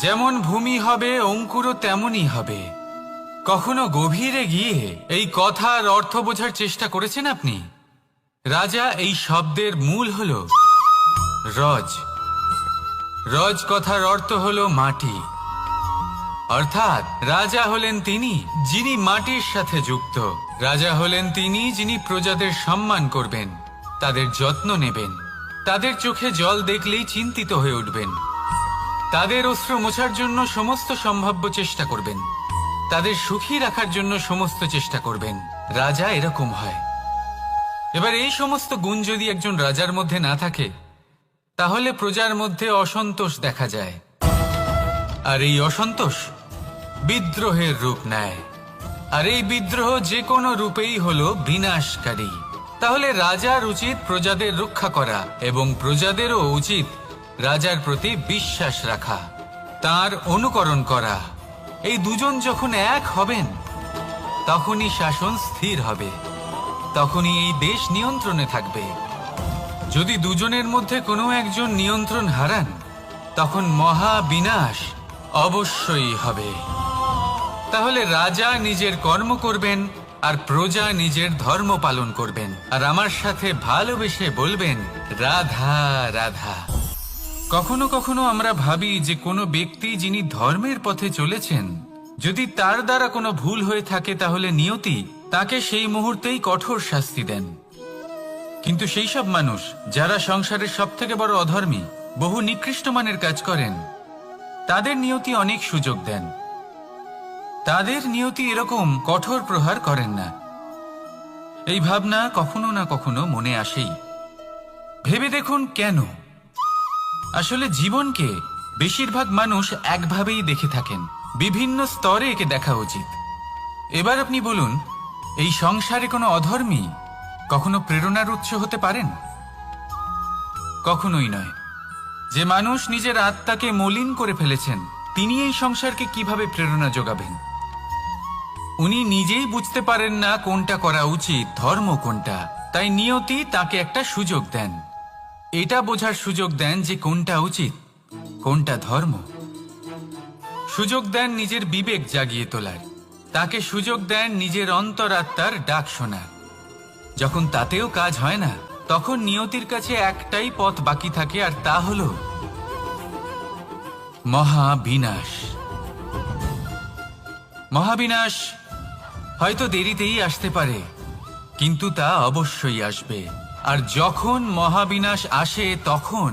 যেমন ভূমি হবে, অঙ্কুরও তেমনই হবে। কখনো গভীরে গিয়ে এই কথার অর্থ বোঝার চেষ্টা করেছেন আপনি? রাজা এই শব্দের মূল হলো রজ। রজ কথার অর্থ হলো মাটি। অর্থাৎ রাজা হলেন তিনি যিনি মাটির সাথে যুক্ত। রাজা হলেন তিনি যিনি প্রজাদের সম্মান করবেন, তাদের যত্ন নেবেন, তাদের চোখে জল দেখলেই চিন্তিত হয়ে উঠবেন, তাদের অশ্রু মোছার জন্য সমস্ত সম্ভাব্য চেষ্টা করবেন, তাদের সুখী রাখার জন্য সমস্ত চেষ্টা করবেন। রাজা এরকম হয়। এবার এই সমস্ত গুণ যদি একজন রাজার মধ্যে না থাকে তাহলে প্রজার মধ্যে অসন্তোষ দেখা যায়। আর এই অসন্তোষ বিদ্রোহের রূপ নেয়। আর এই বিদ্রোহ যে কোনো রূপেই হলো বিনাশকারী। তাহলে রাজার উচিত প্রজাদের রক্ষা করা এবং প্রজাদেরও উচিত রাজার প্রতি বিশ্বাস রাখা, তার অনুকরণ করা। এই দুজন যখন এক হবেন তখনই শাসন স্থির হবে, তখনই এই দেশ নিয়ন্ত্রণে থাকবে। যদি দুজনের মধ্যে কোনো একজন নিয়ন্ত্রণ হারান তখন মহা বিনাশ অবশ্যই হবে। তাহলে রাজা নিজের কর্ম করবেন আর প্রজা নিজের ধর্ম পালন করবেন। আর আমার সাথে ভালোবেসে বলবেন, রাধা রাধা। কখনো কখনো আমরা ভাবি যে কোনো ব্যক্তি যিনি ধর্মের পথে চলেছেন, যদি তার দ্বারা কোনো ভুল হয়ে থাকে তাহলে নিয়তি তাকে সেই মুহূর্তেই কঠোর শাস্তি দেন। কিন্তু সেই সব মানুষ যারা সংসারের সবথেকে বড় অধর্মী, বহু নিকৃষ্ট মানের কাজ করেন, তাদের নিয়তি অনেক সুযোগ দেন। তাদের নিয়তি এরকম কঠোর প্রহার করেন না। এই ভাবনা কখনো না কখনো মনে আসেই। ভেবে দেখুন কেন? আসলে জীবনকে বেশিরভাগ মানুষ একভাবেই দেখে থাকেন, বিভিন্ন স্তরে একে দেখা উচিত। এবার আপনি বলুন, এই সংসারে কোনো অধর্মী কখনো প্রেরণার উৎস হতে পারেন? কখনোই নয়। যে মানুষ নিজের আত্মাকে মলিন করে ফেলেছেন তিনি এই সংসারকে কিভাবে প্রেরণা যোগাবেন? উনি নিজেই বুঝতে পারেন না কোনটা করা উচিত, ধর্ম কোনটা। তাই নিয়তি তাকে একটা সুযোগ দেন, এটা বোঝার সুযোগ দেন যে কোনটা উচিত, কোনটা ধর্ম। সুযোগ দেন নিজের বিবেক জাগিয়ে তোলার, তাকে সুযোগ দেন নিজের অন্তরাত্মার ডাক শোনার। যখন তাতেও কাজ হয় না তখন নিয়তির কাছে একটাই পথ বাকি থাকে, আর তা হলো মহাবিনাশ। মহাবিনাশ হয়তো দেরিতেই আসতে পারে, কিন্তু তা অবশ্যই আসবে। আর যখন মহাবিনাশ আসে তখন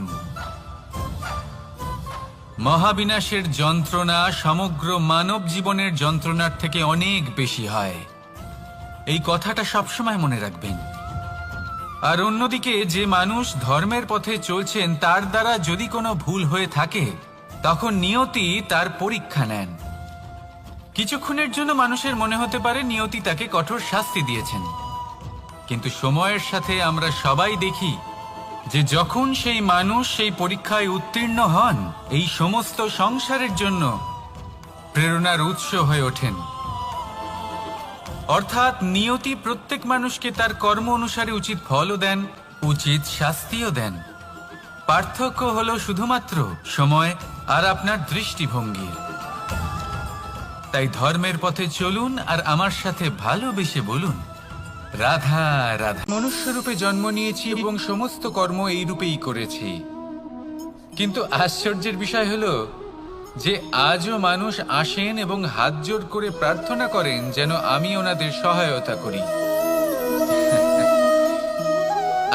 মহাবিনাশের যন্ত্রণা সমগ্র মানব জীবনের যন্ত্রণার থেকে অনেক বেশি হয়। এই কথাটা সবসময় মনে রাখবেন। আর অন্যদিকে যে মানুষ ধর্মের পথে চলছেন তার দ্বারা যদি কোনো ভুল হয়ে থাকে, তখন নিয়তি তার পরীক্ষা নেন। কিছুক্ষণের জন্য মানুষের মনে হতে পারে নিয়তি তাকে কঠোর শাস্তি দিয়েছেন, কিন্তু সময়ের সাথে আমরা সবাই দেখি যে যখন সেই মানুষ সেই পরীক্ষায় উত্তীর্ণ হন, এই সমস্ত সংসারের জন্য প্রেরণার উৎস হয়ে ওঠেন। অর্থাৎ নিয়তি প্রত্যেক মানুষকে তার কর্ম অনুসারে উচিত ফলও দেন, উচিত শাস্তিও দেন। পার্থক্য হলো শুধুমাত্র সময় আর আপনার দৃষ্টিভঙ্গির। তাই ধর্মের পথে চলুন আর আমার সাথে ভালোবেসে বলুন, রাধা রাধা। মনুষ্যরূপে জন্ম নিয়েছি এবং সমস্ত কর্ম এই রূপেই করেছি, কিন্তু আশ্চর্যের বিষয় হলো যে আজও মানুষ আসেন এবং হাত জোড় করে প্রার্থনা করেন যেন আমি ওনাদের সহায়তা করি।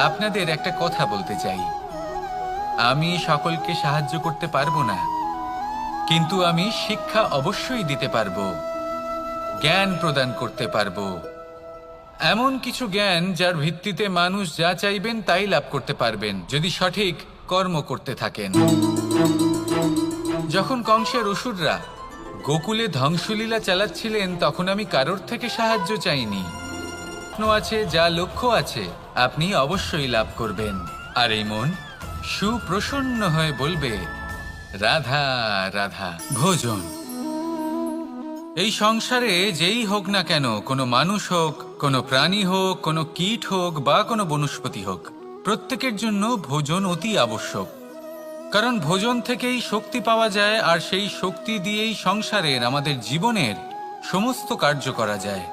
আপনাদের একটা কথা বলতে চাই, আমি সকলকে সাহায্য করতে পারবো না, কিন্তু আমি শিক্ষা অবশ্যই দিতে পারবো, জ্ঞান প্রদান করতে পারবো। এমন কিছু জ্ঞান যার ভিত্তিতে মানুষ যা চাইবেন তাই লাভ করতে পারবেন যদি সঠিক কর্ম করতে থাকেন। যখন কংসের অসুররা গোকুলে ধ্বংসলীলা চালাচ্ছিলেন তখন আমি কারোর থেকে সাহায্য চাইনি। আছে যা লক্ষ্য আছে আপনি অবশ্যই লাভ করবেন, আর এই মন সুপ্রসন্ন হয়ে বলবে রাধা রাধা। ভোজন এই সংসারে যেই হোক না কেন, কোনো মানুষ হোক, কোনো প্রাণী হোক, কোনো কীট হোক বা কোনো বনস্পতি হোক, প্রত্যেকের জন্য ভোজন অতি আবশ্যক। কারণ ভোজন থেকেই শক্তি পাওয়া যায়, আর সেই শক্তি দিয়েই সংসারের আমাদের জীবনের সমস্ত কার্য করা যায়।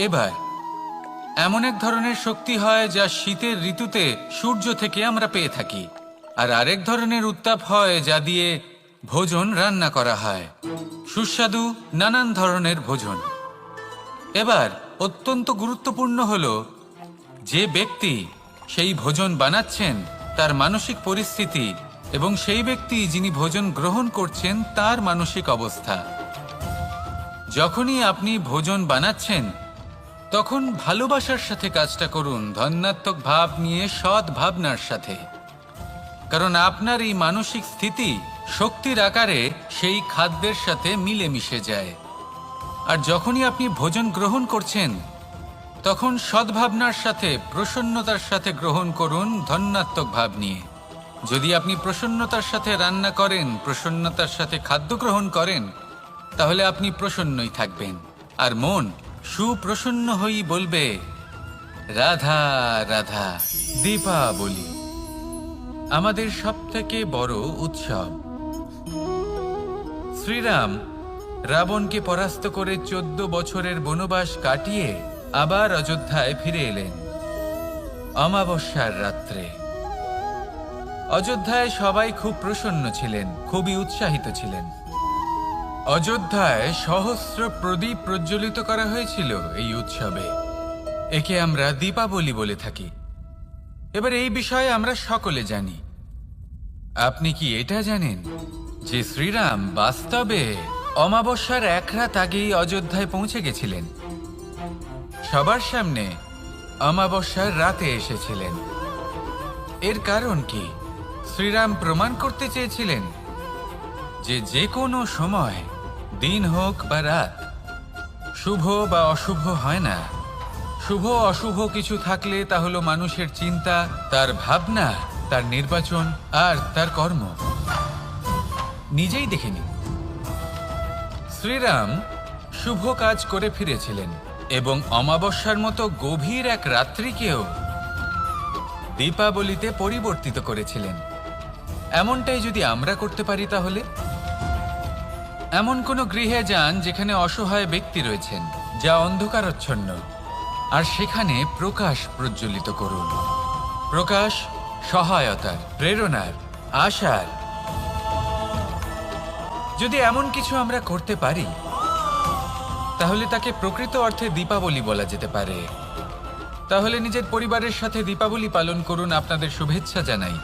এবার এমন এক ধরনের শক্তি হয় যা শীতের ঋতুতে সূর্য থেকে আমরা পেয়ে থাকি, আর আরেক ধরনের উত্তাপ হয় যা দিয়ে ভোজন রান্না করা হয়, সুস্বাদু নানান ধরনের ভোজন। এবার অত্যন্ত গুরুত্বপূর্ণ হলো যে ব্যক্তি সেই ভোজন বানাচ্ছেন তার মানসিক পরিস্থিতি এবং সেই ব্যক্তি যিনি ভোজন গ্রহণ করছেন তার মানসিক অবস্থা। যখনই আপনি ভোজন বানাচ্ছেন তখন ভালোবাসার সাথে কাজটা করুন, ধন্যাত্মক ভাব নিয়ে, সৎ ভাবনার সাথে, কারণ আপনার এই মানসিক স্থিতি শক্তির আকারে সেই খাদ্যের সাথে মিলে মিশে যায়। আর যখনই আপনি ভোজন গ্রহণ করছেন তখন সদ্ভাবনার সাথে, প্রসন্নতার সাথে গ্রহণ করুন, ধন্যাত্মক ভাব নিয়ে। যদি আপনি প্রসন্নতার সাথে রান্না করেন, প্রসন্নতার সাথে খাদ্য গ্রহণ করেন, তাহলে আপনি প্রসন্নই থাকবেন, আর মন সুপ্রসন্ন হয়েই বলবে রাধা রাধা। দীপাবলি আমাদের সবথেকে বড় উৎসব। শ্রীরাম রাবণকে পরাস্ত করে 14 বছরের বনবাস কাটিয়ে আবার অযোধ্যায় ফিরে এলেন অমাবস্যার রাত্রে। অযোধ্যায় সবাই খুব প্রসন্ন ছিলেন, খুবই উৎসাহিত ছিলেন। অযোধ্যায় সহস্র প্রদীপ প্রজ্বলিত করা হয়েছিল এই উৎসবে। একে আমরা দীপাবলি বলে থাকি। এবার এই বিষয়ে আমরা সকলে জানি। আপনি কি এটা জানেন যে শ্রীরাম বাস্তবে অমাবস্যার এক রাত আগেই অযোধ্যায় পৌঁছে গেছিলেন? সবার সামনে অমাবস্যার রাতে এসেছিলেন। এর কারণ কি? শ্রীরাম প্রমাণ করতে চেয়েছিলেন যে যে কোনো সময়, দিন হোক বা রাত, শুভ বা অশুভ হয় না। শুভ অশুভ কিছু থাকলে তা হলো মানুষের চিন্তা, তার ভাবনা, তার নির্বাচন আর তার কর্ম। নিজেই দেখে নিন, শ্রীরাম শুভ কাজ করে ফিরেছিলেন এবং অমাবস্যার মতো গভীর এক রাত্রিকেও দীপাবলিতে পরিবর্তিত করেছিলেন। এমনটাই যদি আমরা করতে পারি, তাহলে এমন কোনো গৃহে যান যেখানে অসহায় ব্যক্তি রয়েছেন, যা অন্ধকারাচ্ছন্ন, আর সেখানে প্রকাশ প্রজ্বলিত করুন। প্রকাশ সহায়তার, প্রেরণার, আশার। যদি এমন কিছু আমরা করতে পারি তাহলে তাকে প্রকৃত অর্থে দীপাবলি বলা যেতে পারে। তাহলে নিজের পরিবারের সাথে দীপাবলি পালন করুন, আপনাদের শুভেচ্ছা জানাই।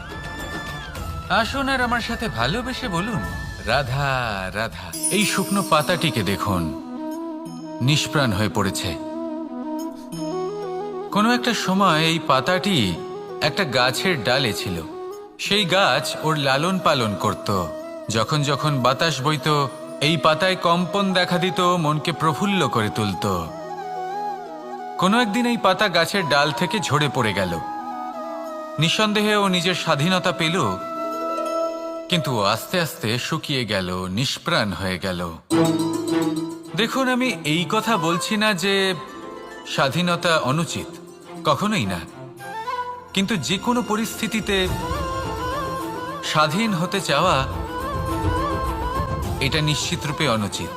আসুন আর আমার সাথে ভালোবেসে বলুন, রাধা রাধা। এই শুকনো পাতাটিকে দেখুন, নিষ্প্রাণ হয়ে পড়েছে। কোনো একটা সময় এই পাতাটি একটা গাছের ডালে ছিল। সেই গাছ ওর লালন পালন করত। যখন যখন বাতাস বইত, এই পাতায় কম্পন দেখা দিত, মনকে প্রফুল্ল করে তুলত। কোনো একদিন এই পাতা গাছের ডাল থেকে ঝরে পড়ে গেল। নিঃসন্দেহে ও নিজের স্বাধীনতা পেল, কিন্তু আস্তে আস্তে শুকিয়ে গেল, নিষ্প্রাণ হয়ে গেল। দেখুন, আমি এই কথা বলছি না যে স্বাধীনতা অনুচিত, কখনোই না। কিন্তু যে কোনো পরিস্থিতিতে স্বাধীন হতে চাওয়া এটা নিশ্চিতরূপে অনুচিত।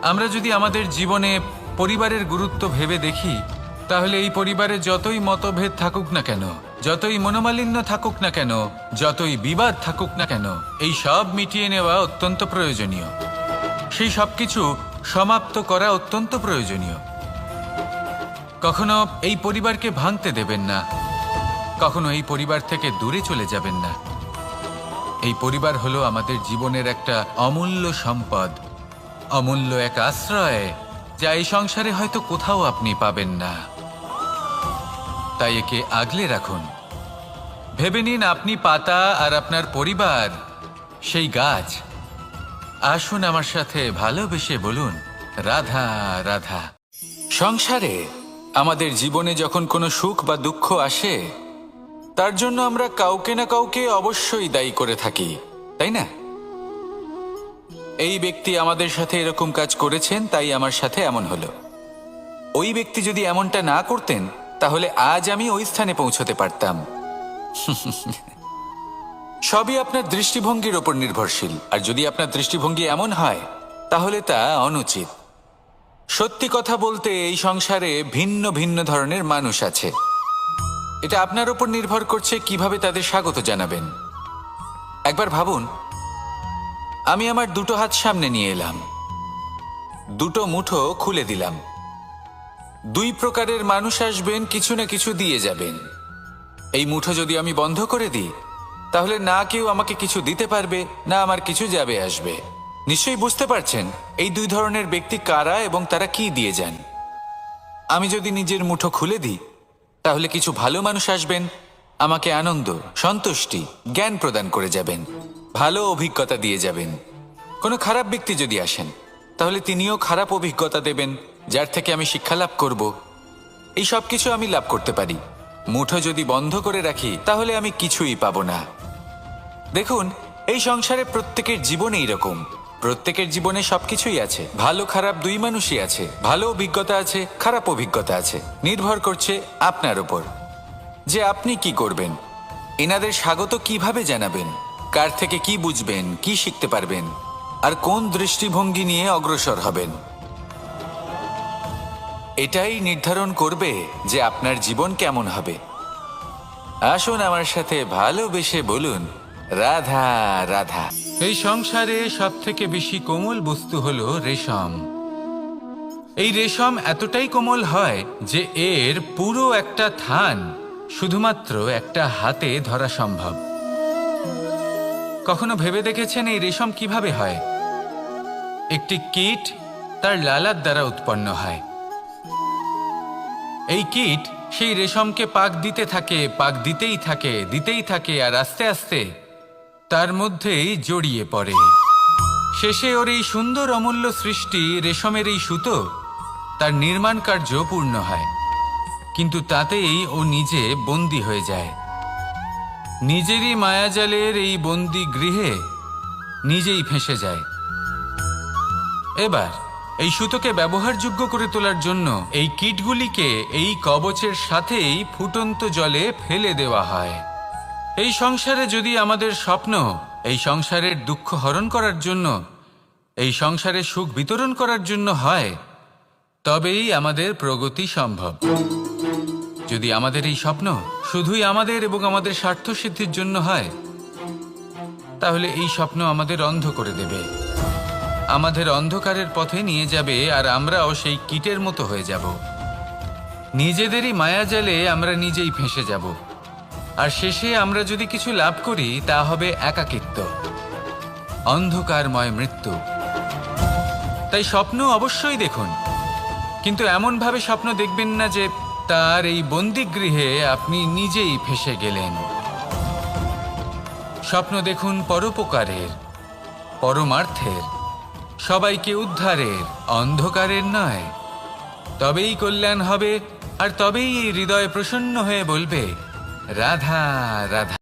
আমরা যদি আমাদের জীবনে পরিবারের গুরুত্ব ভেবে দেখি, তাহলে এই পরিবারে যতই মতভেদ থাকুক না কেন, যতই মনোমালিন্য থাকুক না কেন, যতই বিবাদ থাকুক না কেন, এই সব মিটিয়ে নেওয়া অত্যন্ত প্রয়োজনীয়। সেই সব কিছু সমাপ্ত করা অত্যন্ত প্রয়োজনীয়। কখনো এই পরিবারকে ভাঙতে দেবেন না, কখনো এই পরিবার থেকে দূরে চলে যাবেন না। এই পরিবার হলো আমাদের জীবনের একটা অমূল্য সম্পদ, অমূল্য এক আশ্রয়, যা এই সংসারে হয়তো কোথাও আপনি পাবেন না। তাই একে আগলে রাখুন। ভেবে নিন আপনি পাতা আর আপনার পরিবার সেই গাছ। আসুন আমার সাথে ভালোবেসে বলুন, রাধা রাধা। সংসারে আমাদের জীবনে যখন কোনো সুখ বা দুঃখ আসে, তার জন্য আমরা কাউকে না কাউকে অবশ্যই দায়ী করে থাকি, তাই না? এই ব্যক্তি আমাদের সাথে এরকম কাজ করেছেন, তাই আমার সাথে এমন হলো। ওই ব্যক্তি যদি এমনটা না করতেন, তাহলে আজ আমি ওই স্থানে পৌঁছতে পারতাম। সবই আপনার দৃষ্টিভঙ্গির ওপর নির্ভরশীল। আর যদি আপনার দৃষ্টিভঙ্গি এমন হয়, তাহলে তা অনুচিত। সত্যি কথা বলতে, এই সংসারে ভিন্ন ভিন্ন ধরনের মানুষ আছে। এটা আপনার উপর নির্ভর করছে কিভাবে তাদের স্বাগত জানাবেন। একবার ভাবুন, আমি আমার দুটো হাত সামনে নিয়ে এলাম, দুটো মুঠো খুলে দিলাম। দুই প্রকারের মানুষ আসবেন, কিছু না কিছু দিয়ে যাবেন। এই মুঠো যদি আমি বন্ধ করে দিই, তাহলে না কেউ আমাকে কিছু দিতে পারবে, না আমার কিছু যাবে আসবে। নিশ্চয়ই বুঝতে পারছেন এই দুই ধরনের ব্যক্তি কারা এবং তারা কি দিয়ে যান। আমি যদি নিজের মুঠো খুলে দিই, তাহলে কিছু ভালো মানুষ আসবেন, আমাকে আনন্দ, সন্তুষ্টি, জ্ঞান প্রদান করে যাবেন, ভালো অভিজ্ঞতা দিয়ে যাবেন। কোনো খারাপ ব্যক্তি যদি আসেন, তাহলে তিনিও খারাপ অভিজ্ঞতা দেবেন, যার থেকে আমি শিক্ষা লাভ করব। এই সব কিছু আমি লাভ করতে পারি। মুঠো যদি বন্ধ করে রাখি, তাহলে আমি কিছুই পাবো না। দেখুন, এই সংসারে প্রত্যেকের জীবনে এইরকম। প্রত্যেকের জীবনে সবকিছুই আছে, ভালো খারাপ দুই মানুষই আছে। ভালো অভিজ্ঞতা আছে, খারাপ অভিজ্ঞতা আছে। নির্ভর করছে আপনার উপর যে আপনি কি করবেন, এনাদের স্বাগত কিভাবে জানাবেন, কার থেকে কি বুঝবেন, কি শিখতে পারবেন, আর কোন দৃষ্টিভঙ্গি নিয়ে অগ্রসর হবেন। এটাই নির্ধারণ করবে যে আপনার জীবন কেমন হবে। আসুন আমার সাথে ভালোবেসে বলুন, রাধা রাধা। এই সংসারে সব থেকে বেশি কোমল বস্তু হলো রেশম। এই রেশম এতটাই কোমল হয় যে এর পুরো একটা থান শুধুমাত্র একটা হাতে ধরা সম্ভব। কখনো ভেবে দেখেছেন এই রেশম কিভাবে হয়? একটি কীট তার লালার দ্বারা উৎপন্ন হয়। এই কীট সেই রেশমকে পাক দিতে থাকে, পাক দিতেই থাকে, আর আস্তে আস্তে তার মধ্যেই জড়িয়ে পড়ে। শেষে ওর এই সুন্দর অমূল্য সৃষ্টি রেশমের এই সুতো, তার নির্মাণ কার্য পূর্ণ হয়। কিন্তু তাতেই ও নিজে বন্দী হয়ে যায়। নিজেরই মায়াজালের এই বন্দী গৃহে নিজেই ফেঁসে যায়। এবার এই সুতোকে ব্যবহারযোগ্য করে তোলার জন্য এই কীটগুলিকে এই কবচের সাথেই ফুটন্ত জলে ফেলে দেওয়া হয়। এই সংসারে যদি আমাদের স্বপ্ন এই সংসারের দুঃখ হরণ করার জন্য, এই সংসারে সুখ বিতরণ করার জন্য হয়, তবেই আমাদের প্রগতি সম্ভব। যদি আমাদের এই স্বপ্ন শুধুই আমাদের এবং আমাদের স্বার্থ সিদ্ধির জন্য হয়, তাহলে এই স্বপ্ন আমাদের অন্ধ করে দেবে। আমাদের অন্ধকারের পথে নিয়ে যাবে, আর আমরাও সেই কীটের মতো হয়ে যাব। নিজেদেরই মায়াজালে আমরা নিজেই ফেঁসে যাব, আর শেষে আমরা যদি কিছু লাভ করি তা হবে একাকিত্ব, অন্ধকারময় মৃত্যু। তাই স্বপ্ন অবশ্যই দেখুন, কিন্তু এমনভাবে স্বপ্ন দেখবেন না যে তার এই বন্দিগৃহে আপনি নিজেই ফেঁসে গেলেন। স্বপ্ন দেখুন পরোপকারের, পরমার্থের, সবাইকে উদ্ধারের, অন্ধকারের নয়। তবেই কল্যাণ হবে, আর তবেই এই হৃদয় প্রসন্ন হয়ে বলবে, রাধা রাধা।